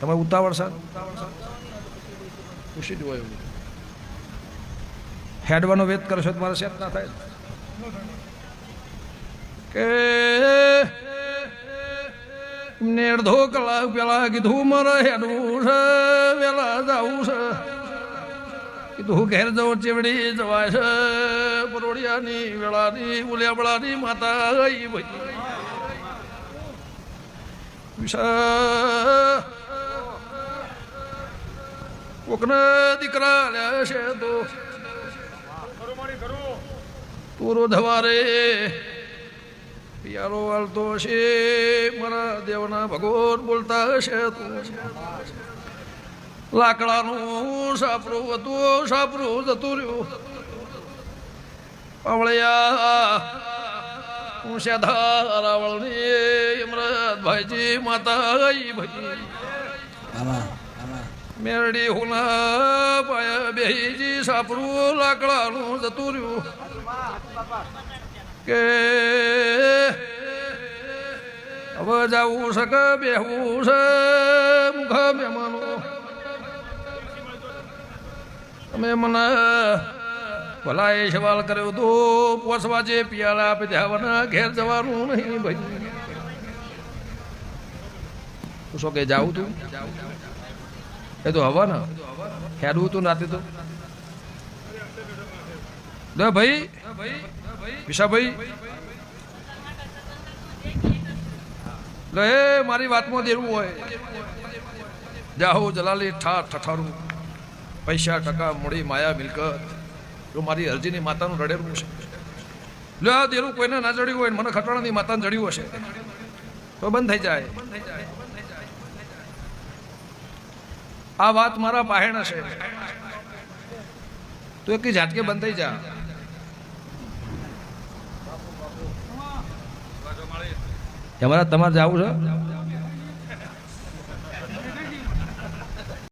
તમે ઉતાવળ સર પૂછી દો એવું હેડવાનો વેત કરશો તમારે સેટ ના થાય કે એમને અડધો કલાક પેલા કીધું મારે હેડવું છે વેલા જવું છે કીધું ઘેર જવું ચેવડી જવાય છે પરોડિયાની વેળાની ઉલિયાબળાની માતા ગઈ ભાઈ કોકને દીકરા લ્યા છે તો પૂરો ધવારે પિયારો વાળતો હશે મારા દેવના ભગવાન બોલતા હશે તો લાકડાનું સાપરું હતું સાપરું જતું રહ્યું પાવળિયા હું સાધા રાવળની યમરાજભાઈજી માતા ગઈ ભાઈ મેરડી હુના પાયા બેહીજી સાપરું લાકડાનું જતું રહ્યું કે હવે જવું છે કે બેહવું છે મુખા મહેમાનો તમે મને ભલા એ સવાલ કર્યો તો પોસવા જે પિયાળા આપી દેવાના ઘેર જવાનું નહીં ભાઈ તું શું કે જાવું તું એ તો હવા ને હેડવું તું નાતે તો લે ભાઈ વિશાભાઈ લે મારી વાતમાં દેવું હોય જાહો જલાલી ઠઠારું પૈસા ટકા મૂડી માયા મિલકત જો મારી અરજીની માતાનું રડેલું છે લે આ દેરું કોઈને ના જડ્યું હોય મને ખટાણાની માતાને જડ્યું હશે તો બંધ થઈ જાય આ વાત મારા પાહેણ છે તો એક ઝાટકે બંધ થઈ જા તમારે જવું છે